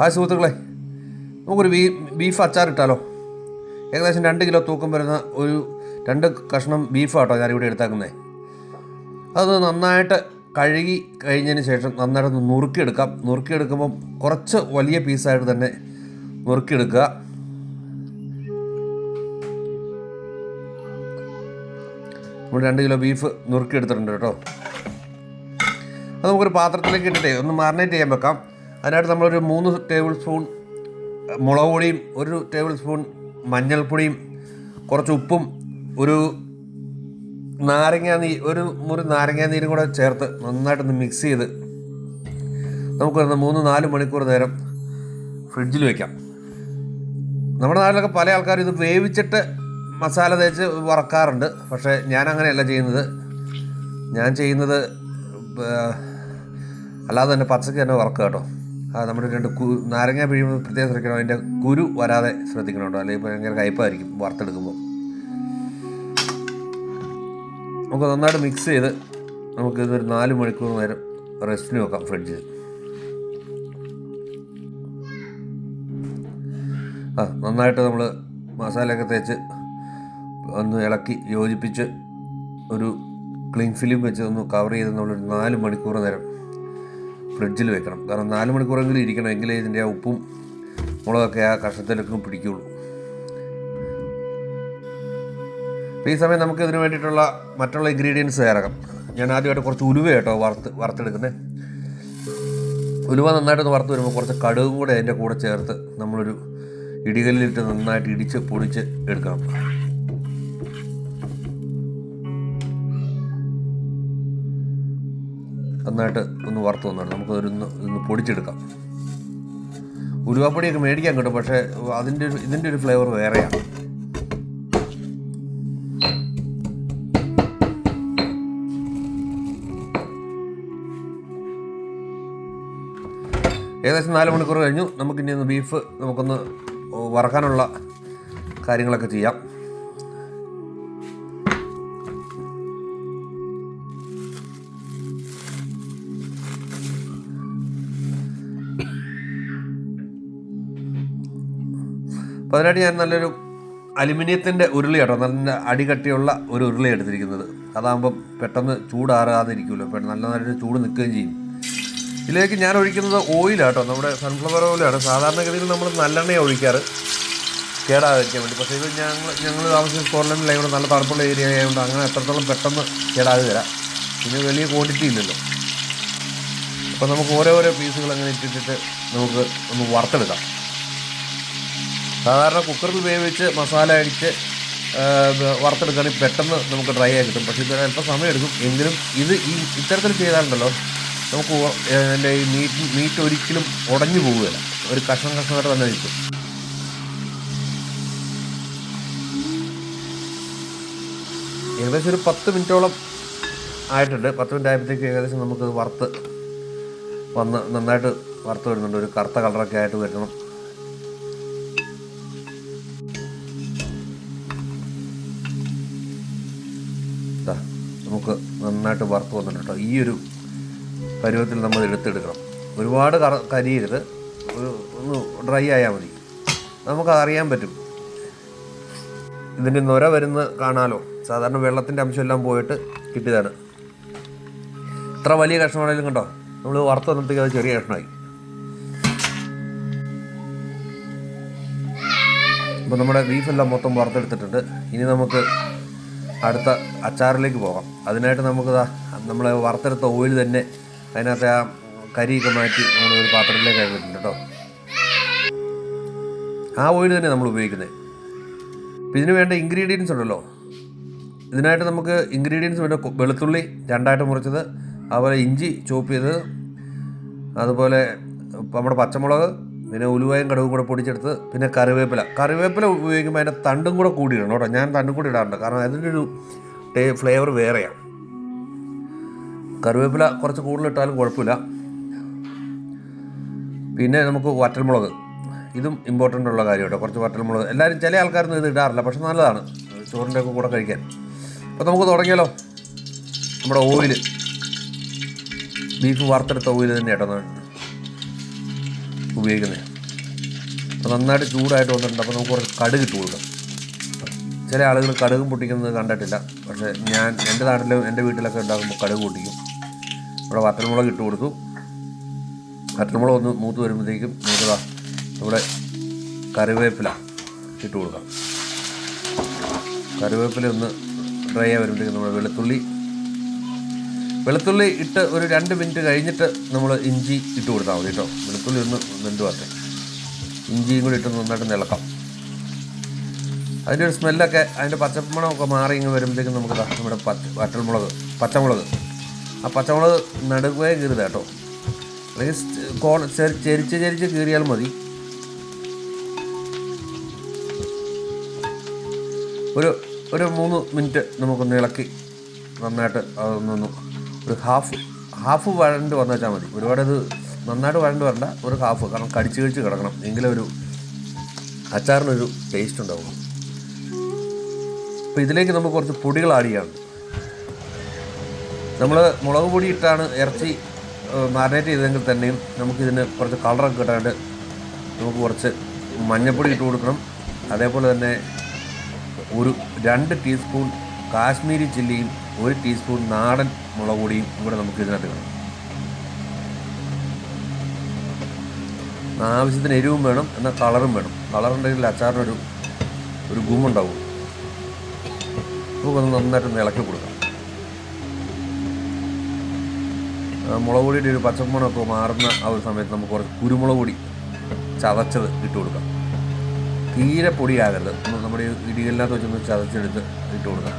Hi സുഹൃത്തുക്കളെ, നമുക്കൊരു beef അച്ചാറിട്ടാലോ? ഏകദേശം 2 കിലോ തൂക്കം വരുന്ന ഒരു 2 കഷ്ണം ബീഫാട്ടോ ഞാനിവിടെ എടുത്താക്കുന്നത്. അത് നന്നായിട്ട് കഴുകി കഴിഞ്ഞതിന് ശേഷം നന്നായിട്ട് നുറുക്കിയെടുക്കാം. നുറുക്കിയെടുക്കുമ്പം കുറച്ച് വലിയ പീസായിട്ട് തന്നെ നുറുക്കിയെടുക്കുക. നമ്മൾ 2 കിലോ ബീഫ് നുറുക്കിയെടുത്തിട്ടുണ്ട് കേട്ടോ. അത് നമുക്കൊരു പാത്രത്തിലേക്ക് ഇട്ടിട്ടേ ഒന്ന് മാറിനേറ്റ് ചെയ്യാൻ വെക്കാം. അതിനായിട്ട് നമ്മളൊരു 3 ടേബിൾ സ്പൂൺ മുളക് പൊടിയും 1 ടേബിൾ സ്പൂൺ മഞ്ഞൾപ്പൊടിയും കുറച്ച് ഉപ്പും ഒരു മുറി നാരങ്ങാനീരും കൂടെ ചേർത്ത് നന്നായിട്ടൊന്ന് മിക്സ് ചെയ്ത് നമുക്കൊന്ന് 3-4 മണിക്കൂർ നേരം ഫ്രിഡ്ജിൽ വയ്ക്കാം. നമ്മുടെ നാട്ടിലൊക്കെ പല ആൾക്കാരും ഇത് വേവിച്ചിട്ട് മസാല തേച്ച് വറക്കാറുണ്ട്. പക്ഷേ ഞാൻ അങ്ങനെയല്ല ചെയ്യുന്നത്. ഞാൻ ചെയ്യുന്നത് അല്ലാതെ തന്നെ പച്ചക്ക് തന്നെ വറക്കുക കേട്ടോ. നമ്മുടെ 2 നാരങ്ങ പിഴിയുമ്പോൾ പ്രത്യേകം ശ്രദ്ധിക്കണം, അതിൻ്റെ കുരു വരാതെ ശ്രദ്ധിക്കണം കേട്ടോ, അല്ലെങ്കിൽ ഭയങ്കര കയ്പ്പായിരിക്കും വറുത്തെടുക്കുമ്പോൾ. നമുക്ക് നന്നായിട്ട് മിക്സ് ചെയ്ത് നമുക്കിതൊരു 4 മണിക്കൂർ നേരം റെസ്റ്റിന് വെക്കാം ഫ്രിഡ്ജിൽ. നന്നായിട്ട് നമ്മൾ മസാലയൊക്കെ തേച്ച് ഒന്ന് ഇളക്കി യോജിപ്പിച്ച് ഒരു ക്ലീൻ ഫിലിം വെച്ച് ഒന്ന് കവർ ചെയ്ത് നമ്മളൊരു 4 മണിക്കൂർ നേരം ഫ്രിഡ്ജിൽ വെക്കണം. കാരണം 4 മണിക്കൂറെങ്കിലും ഇരിക്കണം, എങ്കിലേ ഇതിൻ്റെ ആ ഉപ്പും മുളകൊക്കെ ആ കഷ്ണത്തിലൊക്കെ പിടിക്കുകയുള്ളൂ. അപ്പോൾ ഈ സമയം നമുക്ക് ഇതിന് വേണ്ടിയിട്ടുള്ള മറ്റുള്ള ഇൻഗ്രീഡിയൻസ് ചേർക്കാം. ഞാൻ ആദ്യമായിട്ട് കുറച്ച് ഉലുവ കേട്ടോ വറുത്തെടുക്കുന്നത്. ഉലുവ നന്നായിട്ടൊന്ന് വറുത്ത് വരുമ്പോൾ കുറച്ച് കടുകും കൂടെ അതിൻ്റെ കൂടെ ചേർത്ത് നമ്മളൊരു ഇടികല്ലിലിട്ട് നന്നായിട്ട് ഇടിച്ച് പൊടിച്ച് എടുക്കണം. നന്നായിട്ട് ഒന്ന് വറുത്ത് വന്നാണ് നമുക്കതൊന്ന് പൊടിച്ചെടുക്കാം. ഉലുവാപ്പൊടിയൊക്കെ മേടിക്കാൻ കിട്ടും, പക്ഷേ ഇതിൻ്റെ ഒരു ഫ്ലേവർ വേറെയാണ്. ഏകദേശം 4 മണിക്കൂർ കഴിഞ്ഞു. നമുക്കിനി ഒന്ന് ബീഫ് നമുക്കൊന്ന് വറക്കാനുള്ള കാര്യങ്ങളൊക്കെ ചെയ്യാം. അപ്പോൾ അതിനായിട്ട് ഞാൻ നല്ലൊരു അലുമിനിയത്തിൻ്റെ ഉരുളി കേട്ടോ, നല്ല അടികട്ടിയുള്ള ഒരു ഉരുളി എടുത്തിരിക്കുന്നത്. അതാകുമ്പം പെട്ടെന്ന് ചൂടാറാതിരിക്കുമല്ലോ, നല്ലൊരു ചൂട് നിൽക്കുകയും ചെയ്യും. ഇതിലേക്ക് ഞാൻ ഒഴിക്കുന്നത് ഓയിലാട്ടോ, നമ്മുടെ സൺഫ്ലവർ ഓയിലാണ്. സാധാരണഗതിയിൽ നമ്മൾ നല്ലെണ്ണയാണ് ഒഴിക്കാറ് കേടാകാതിരിക്കാൻ വേണ്ടി. പക്ഷേ ഇത് ഞങ്ങൾ താമസിക്കുന്ന സ്കോട്ട്ലൻഡിലായതുകൊണ്ട് നല്ല തണുപ്പുള്ള ഏരിയ ആയതുകൊണ്ട് അങ്ങനെ എത്രത്തോളം പെട്ടെന്ന് കേടാകുകയില്ല. പിന്നെ വലിയ ക്വാണ്ടിറ്റി ഇല്ലല്ലോ. അപ്പോൾ നമുക്ക് ഓരോ പീസുകൾ അങ്ങനെ ഇട്ടിട്ട് നമുക്ക് ഒന്ന് വറുത്തെടുക്കാം. സാധാരണ കുക്കറിൽ വേവിച്ച് മസാല അടിച്ച് വറുത്തെടുക്കുകയാണെങ്കിൽ പെട്ടെന്ന് നമുക്ക് ഡ്രൈ ആയി കിട്ടും. പക്ഷേ ഇത് അല്പം സമയമെടുക്കും. എങ്കിലും ഇത്തരത്തിൽ ചെയ്താലുണ്ടല്ലോ നമുക്ക് എൻ്റെ ഈ മീറ്റ് ഒരിക്കലും ഉടഞ്ഞു പോവുകയില്ല, ഒരു കഷ്ണമായിട്ട് തന്നെ നിൽക്കും. ഏകദേശം ഒരു 10 മിനിറ്റോളം ആയിട്ടുണ്ട്. 10 മിനിറ്റ് ആയപ്പോഴത്തേക്ക് ഏകദേശം നമുക്കത് നന്നായിട്ട് വറുത്ത് വരുന്നുണ്ട്. ഒരു കറുത്ത കളറൊക്കെ ആയിട്ട് വരണം. നമുക്ക് നന്നായിട്ട് വറുത്ത് വന്നിട്ടുണ്ട് കേട്ടോ. ഈ ഒരു പരുവത്തിൽ നമ്മൾ എടുത്തെടുക്കണം. ഒരുപാട് കരിയരുത്, ഒന്ന് ഡ്രൈ ആയാൽ മതി. നമുക്കറിയാൻ പറ്റും, ഇതിൻ്റെ നൊര വരുന്ന കാണാമല്ലോ. സാധാരണ വെള്ളത്തിൻ്റെ അംശമെല്ലാം പോയിട്ട് കിട്ടിയതാണ്. ഇത്ര വലിയ കഷ്ണമാണെങ്കിലും കണ്ടോ, നമ്മൾ വറുത്ത് വന്നപ്പോഴത്തേക്ക് അത് ചെറിയ കഷ്ണമായി. അപ്പോൾ നമ്മുടെ ബീഫെല്ലാം മൊത്തം വറുത്തെടുത്തിട്ടുണ്ട്. ഇനി നമുക്ക് അടുത്ത അച്ചാറിലേക്ക് പോകാം. അതിനായിട്ട് നമ്മൾ വറുത്തെടുത്ത ഓയിൽ തന്നെ അതിനകത്ത് ആ കരിയൊക്കെ മാറ്റി നമ്മളൊരു പാത്രത്തിലേക്ക് ആക്കിയിട്ടുണ്ട് കേട്ടോ. ആ ഓയിൽ തന്നെ നമ്മൾ ഉപയോഗിക്കുന്നത്. അപ്പോൾ ഇതിന് വേണ്ട ഇൻഗ്രീഡിയൻസ് ഉണ്ടല്ലോ. ഇതിനായിട്ട് നമുക്ക് ഇൻഗ്രീഡിയൻസ് വേണ്ട വെളുത്തുള്ളി 2ആയിട്ട് മുറിച്ചത്, അതുപോലെ ഇഞ്ചി ചോപ്പ് ചെയ്തത്, അതുപോലെ നമ്മുടെ പച്ചമുളക്, പിന്നെ ഉലുവയും കടുകും കൂടെ പൊടിച്ചെടുത്ത്, പിന്നെ കറിവേപ്പില ഉപയോഗിക്കുമ്പോൾ അതിൻ്റെ തണ്ടും കൂടെ കൂടിയിടണം കേട്ടോ. ഞാൻ തണ്ടും കൂടി ഇടാറുണ്ട്, കാരണം അതിൻ്റെ ഒരു ഫ്ലേവർ വേറെയാണ്. കറിവേപ്പില കുറച്ച് കൂടുതലിട്ടാലും കുഴപ്പമില്ല. പിന്നെ നമുക്ക് വറ്റൽമുളക്, ഇതും ഇമ്പോർട്ടൻ്റ് ഉള്ള കാര്യം കേട്ടോ. കുറച്ച് വറ്റൽമുളക് ചില ആൾക്കാരൊന്നും ഇത് ഇടാറില്ല, പക്ഷെ നല്ലതാണ് ചോറിൻ്റെ ഒക്കെ കൂടെ കഴിക്കാൻ. അപ്പോൾ നമുക്ക് തുടങ്ങിയാലോ. നമ്മുടെ ഓയിൽ, ബീഫ് വറുത്തെടുത്ത ഓയിൽ തന്നെ കേട്ടോ. ഉപയോഗിക്കുന്നത്. അപ്പോൾ നന്നായിട്ട് ചൂടായിട്ട് വന്നിട്ടുണ്ട്. അപ്പോൾ നമുക്ക് കുറച്ച് കടുക് ഇട്ട് കൊടുക്കാം. ചില ആളുകൾ കടുകും പൊട്ടിക്കുന്നത് കണ്ടിട്ടില്ല, പക്ഷേ എൻ്റെ നാട്ടിലും എൻ്റെ വീട്ടിലൊക്കെ ഉണ്ടാകുമ്പോൾ കടുക് പൊട്ടിക്കും. ഇവിടെ വറ്റൽമുളക് ഇട്ട് കൊടുത്തു. വറ്റൽമുളക് ഒന്ന് മൂത്ത് വരുമ്പോഴത്തേക്കും നമുക്ക് ഇവിടെ കറിവേപ്പില ഇട്ട് കൊടുക്കാം. കറിവേപ്പില ഒന്ന് ഡ്രൈ ആയി വരുമ്പോഴത്തേക്കും നമ്മൾ വെളുത്തുള്ളി ഇട്ട് ഒരു 2 മിനിറ്റ് കഴിഞ്ഞിട്ട് നമ്മൾ ഇഞ്ചി ഇട്ട് കൊടുത്താൽ മതി കേട്ടോ. വെളുത്തുള്ളി ഒന്ന് വെന്ത് വരട്ടെ. ഇഞ്ചിയും കൂടി ഇട്ട് നന്നായിട്ട് നിളക്കാം. അതിൻ്റെ ഒരു സ്മെല്ലൊക്കെ, അതിൻ്റെ പച്ചമണമൊക്കെ മാറി ഇങ്ങനെ വരുമ്പോഴത്തേക്കും നമുക്ക് നമ്മുടെ പച്ചമുളക് ആ പച്ചമുളക് നടുവേ കീറുക കേട്ടോ. അല്ലെങ്കിൽ ചെരിച്ച് കീറിയാൽ മതി. ഒരു 3 മിനിറ്റ് നമുക്കൊന്ന് ഇളക്കി നന്നായിട്ട് അതൊന്നൊന്ന് ഒരു ഹാഫ് വഴണ്ട് വന്നുവെച്ചാൽ മതി. ഒരുപാട് ഇത് നന്നായിട്ട് വഴണ്ട് വരണ്ട, ഒരു ഹാഫ്. കാരണം കടിച്ച് കിടക്കണം, എങ്കിലും ഒരു അച്ചാറിനൊരു ടേസ്റ്റ് ഉണ്ടാവും. അപ്പോൾ ഇതിലേക്ക് നമുക്ക് കുറച്ച് പൊടികൾ ആഡ് ചെയ്യാറുണ്ട്. നമ്മൾ മുളക് പൊടി ഇട്ടാണ് ഇറച്ചി മാരിനേറ്റ് ചെയ്തെങ്കിൽ തന്നെയും നമുക്കിതിന് കുറച്ച് കളറൊക്കെ കിട്ടാണ്ട് നമുക്ക് കുറച്ച് മഞ്ഞൾപ്പൊടി ഇട്ട് കൊടുക്കണം. അതേപോലെ തന്നെ ഒരു 2 ടീസ്പൂൺ കാശ്മീരി ചില്ലിയും 1 ടീസ്പൂൺ നാടൻ മുളക് പൊടിയും കൂടെ നമുക്ക് ഇതിനകത്ത് വേണം. ആവശ്യത്തിന് എരിവും വേണം, എന്നാൽ കളറും വേണം. കളറുണ്ടെങ്കിൽ അച്ചാറിനൊരു ഗുമുണ്ടാവും. നമുക്കൊന്ന് നന്നായിട്ട് ഇളക്കി കൊടുക്കാം. മുളക് പൊടിയുടെ ഒരു പച്ചമണമൊക്കെ മാറുന്ന ആ ഒരു സമയത്ത് നമുക്ക് കുറച്ച് കുരുമുളക് പൊടി ചതച്ചത് ഇട്ട് കൊടുക്കാം. തീരെ പൊടിയാകരുത്, നമ്മുടെ ഇടികളിനകത്ത് വെച്ചൊന്ന് ചതച്ചെടുത്ത് ഇട്ട് കൊടുക്കാം.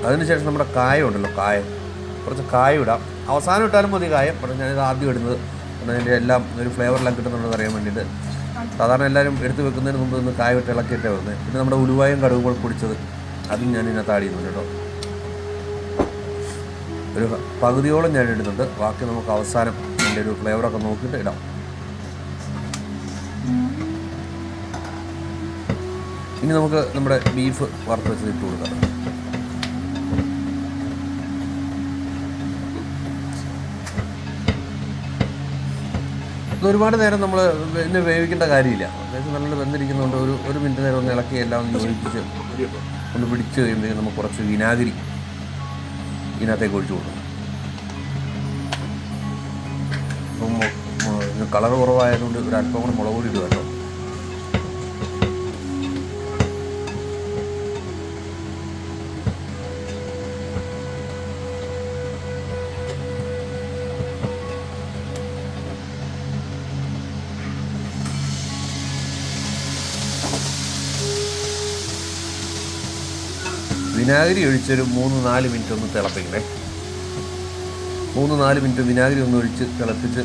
അതിനുശേഷം നമ്മുടെ കായം ഉണ്ടല്ലോ, കുറച്ച് കായം ഇടാം. അവസാനം ഇട്ടാലും മതി കായം, പക്ഷേ ഞാനിത് ആദ്യം ഇടുന്നത് കാരണം അതിൻ്റെ എല്ലാം ഒരു ഫ്ലേവറെല്ലാം കിട്ടുന്നുണ്ടെന്ന് അറിയാൻ വേണ്ടിയിട്ട്. സാധാരണ എല്ലാവരും എടുത്ത് വെക്കുന്നതിന് മുമ്പ് ഒന്ന് കായം ഇട്ട് ഇളക്കിയിട്ടേ വരുന്നത്. പിന്നെ നമ്മുടെ ഉലുവായും കടുകുകൾ പൊടിച്ചത് അതും ഞാൻ ഇതിനകത്ത് ആഡ് ചെയ്യുന്നുണ്ട് കേട്ടോ. ഒരു പകുതിയോളം ഞാൻ ഇടുന്നുണ്ട്. ബാക്കി നമുക്ക് അവസാനം അതിൻ്റെ ഒരു ഫ്ലേവറൊക്കെ നോക്കിയിട്ട് ഇടാം. ഇനി നമുക്ക് നമ്മുടെ ബീഫ് വറുത്ത് വെച്ചത് ഇട്ട് കൊടുക്കാം. ഒരുപാട് നേരം നമ്മൾ പിന്നെ വേവിക്കേണ്ട കാര്യമില്ല. അത്യാവശ്യം നല്ല വെന്തിരിക്കുന്നതുകൊണ്ട് ഒരു മിനിറ്റ് നേരം ഒന്ന് ഇളക്കി എല്ലാം ഒന്ന് യോജിപ്പിച്ച് ഒന്ന് പിടിച്ച് കഴിയുമ്പോഴേക്കും നമുക്ക് കുറച്ച് വിനാഗിരി ഇതിനകത്തേക്ക് ഒഴിച്ചു കൊടുക്കും. അപ്പം കളർ കുറവായതുകൊണ്ട് ഒരു അല്പം കൂടെ മുളക് പൊടി ഇടുക കേട്ടോ. വിനാഗിരി ഒഴിച്ചൊരു 3-4 മിനിറ്റ് ഒന്ന് തിളപ്പിക്കണേ. 3-4 മിനിറ്റ് വിനാഗിരി ഒന്ന് ഒഴിച്ച് തിളപ്പിച്ച്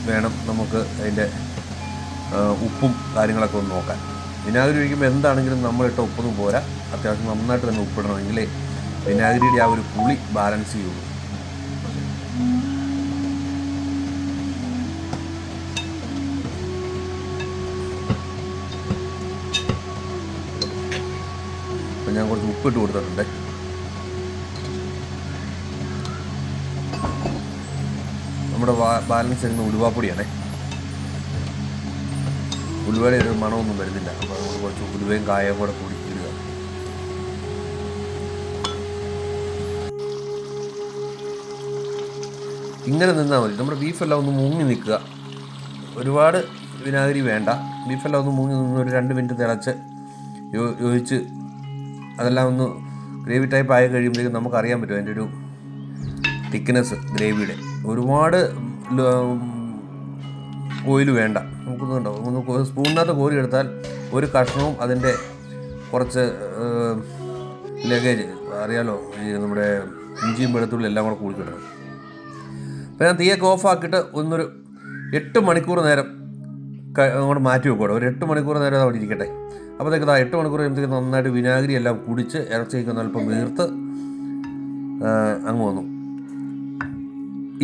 വേണം നമുക്ക് അതിൻ്റെ ഉപ്പും കാര്യങ്ങളൊക്കെ ഒന്ന് നോക്കാൻ. വിനാഗിരി ഒഴിക്കുമ്പോൾ എന്താണെങ്കിലും നമ്മളിട്ട ഉപ്പൊന്നും പോരാ, അത്യാവശ്യം നന്നായിട്ട് തന്നെ ഉപ്പിടണമെങ്കിലേ വിനാഗിരിയുടെ ആ ഒരു പുളി ബാലൻസ് ചെയ്യുള്ളൂ. ഞാൻ കുറച്ച് ഉപ്പിട്ട് കൊടുത്തിട്ടുണ്ട്. നമ്മുടെ ബാലൻസ് ചെയ്യുന്ന ഉലുവാപ്പൊടിയാണേ. ഉലുവയുടെ ഒരു മണമൊന്നും വരുന്നില്ല. അപ്പോൾ നമ്മൾ കുറച്ച് ഉലുവയും കായവും കൂടെ കൂടി ഇടുക. ഇങ്ങനെ നിന്നാൽ മതി. നമ്മുടെ ബീഫെല്ലാം ഒന്ന് മുങ്ങി നിൽക്കുക. ഒരുപാട് വിനാഗിരി വേണ്ട. ബീഫെല്ലാം ഒന്ന് മുങ്ങി നിന്ന് ഒരു 2 മിനിറ്റ് തിളച്ച് യോജിച്ച് അതെല്ലാം ഒന്ന് ഗ്രേവി ടൈപ്പ് ആയി കഴിയുമ്പോഴേക്കും നമുക്കറിയാൻ പറ്റും അതിൻ്റെ ഒരു തിക്നെസ് ഗ്രേവിയുടെ. ഒരുപാട് ഓയിൽ വേണ്ട. നമുക്കൊന്നുണ്ടോ ഒന്ന് സ്പൂണിനകത്ത് കോരി എടുത്താൽ ഒരു കഷ്ണവും അതിൻ്റെ കുറച്ച് ലഗേജ് അറിയാലോ, ഈ നമ്മുടെ ഇഞ്ചിയും വെളുത്തുള്ളി എല്ലാം കൂടെ കൂടി കിടണം. അപ്പോൾ ഞാൻ തീയൊക്കെ ഓഫാക്കിയിട്ട് ഒന്നൊരു 8 മണിക്കൂർ നേരം അങ്ങോട്ട് മാറ്റി വെക്കൂടെ. ഒരു 8 മണിക്കൂർ നേരം അവിടെ ഇരിക്കട്ടെ. അപ്പോഴത്തേക്ക് 8 മണിക്കൂർ കഴിയുമ്പോഴത്തേക്ക് നന്നായിട്ട് വിനാഗിരി എല്ലാം കുടിച്ച് ഇറച്ചിയൊക്കെ അല്പം വീർത്ത് അങ്ങ് വന്നു.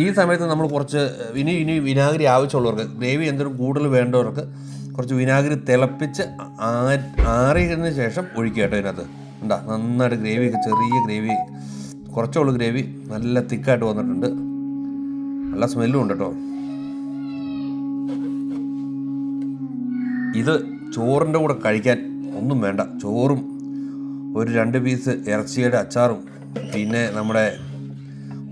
ഈ സമയത്ത് നമ്മൾ കുറച്ച് ഇനി വിനാഗിരി ആവശ്യമുള്ളവർക്ക്, ഗ്രേവി എന്തെങ്കിലും കൂടുതൽ വേണ്ടവർക്ക് കുറച്ച് വിനാഗിരി തിളപ്പിച്ച് ആറിയതിന് ശേഷം ഒഴിക്കുക കേട്ടോ. ഇതിനകത്ത് ഉണ്ടാ നന്നായിട്ട് ഗ്രേവിയൊക്കെ ചെറിയ ഗ്രേവി കുറച്ചേ ഉള്ളൂ ഗ്രേവി. നല്ല തിക്കായിട്ട് വന്നിട്ടുണ്ട്. നല്ല സ്മെല്ലും ഉണ്ട് കേട്ടോ. ഇത് ചോറിൻ്റെ കൂടെ കഴിക്കാൻ ഒന്നും വേണ്ട. ചോറും ഒരു 2 പീസ് ഇറച്ചിയുടെ അച്ചാറും പിന്നെ നമ്മുടെ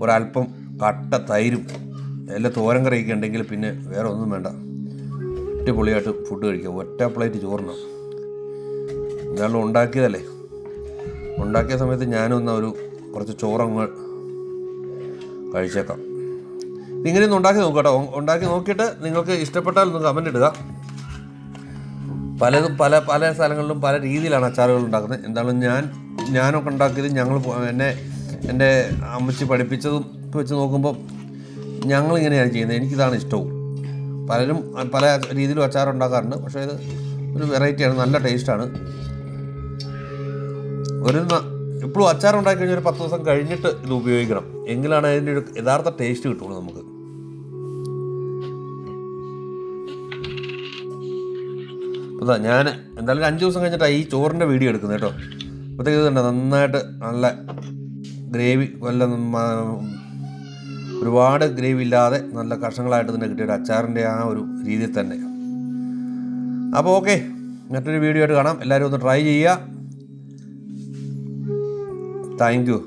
ഒരല്പം കട്ട തൈരും എല്ലാം തോരൻ കറിയൊക്കെ ഉണ്ടെങ്കിൽ പിന്നെ വേറെ ഒന്നും വേണ്ട. അടിപൊളിയായിട്ട് ഫുഡ് കഴിക്കാം. ഒറ്റ പ്ലേറ്റ് ചോറിനാണ്. എന്നാലും ഉണ്ടാക്കിയതല്ലേ, ഉണ്ടാക്കിയ സമയത്ത് ഞാനൊന്ന് കുറച്ച് ചോറങ്ങ് കഴിച്ചേക്കാം. ഇതിങ്ങനെയൊന്ന് ഉണ്ടാക്കി നോക്കുക കേട്ടോ. ഉണ്ടാക്കി നോക്കിയിട്ട് നിങ്ങൾക്ക് ഇഷ്ടപ്പെട്ടാൽ ഒന്ന് കമൻ്റ് ഇടുക. പലതും പല സ്ഥലങ്ങളിലും പല രീതിയിലാണ് അച്ചാറുകൾ ഉണ്ടാക്കുന്നത്. എന്തായാലും ഞാനൊക്കെ ഉണ്ടാക്കിയത് എൻ്റെ അമ്മച്ചി പഠിപ്പിച്ചതും വെച്ച് നോക്കുമ്പോൾ ഞങ്ങളിങ്ങനെയാണ് ചെയ്യുന്നത്. എനിക്കിതാണ് ഇഷ്ടവും. പലരും പല രീതിയിലും അച്ചാർ ഉണ്ടാക്കാറുണ്ട്. പക്ഷേ ഇത് ഒരു വെറൈറ്റിയാണ്, നല്ല ടേസ്റ്റാണ്. എപ്പോഴും അച്ചാർ ഉണ്ടാക്കി കഴിഞ്ഞാൽ ഒരു 10 ദിവസം കഴിഞ്ഞിട്ട് ഇത് ഉപയോഗിക്കണം. എങ്കിലാണ് അതിൻ്റെ ഒരു യഥാർത്ഥ ടേസ്റ്റ് കിട്ടുള്ളൂ നമുക്ക്. അപ്പോൾ ഞാൻ എന്തായാലും 5 ദിവസം കഴിഞ്ഞിട്ടാണ് ഈ ചോറിൻ്റെ വീഡിയോ എടുക്കുന്നത് കേട്ടോ. അപ്പോഴത്തേക്ക് ഇതുണ്ട്, നന്നായിട്ട് നല്ല ഗ്രേവി, ഒരുപാട് ഗ്രേവി ഇല്ലാതെ നല്ല കഷ്ണങ്ങളായിട്ട് തന്നെ കിട്ടിയ ഒരു അച്ചാറിൻ്റെ ആ ഒരു രീതിയിൽ തന്നെ. അപ്പോൾ ഓക്കെ, മറ്റൊരു വീഡിയോ ആയിട്ട് കാണാം. എല്ലാവരും ഒന്ന് ട്രൈ ചെയ്യുക. Thank you.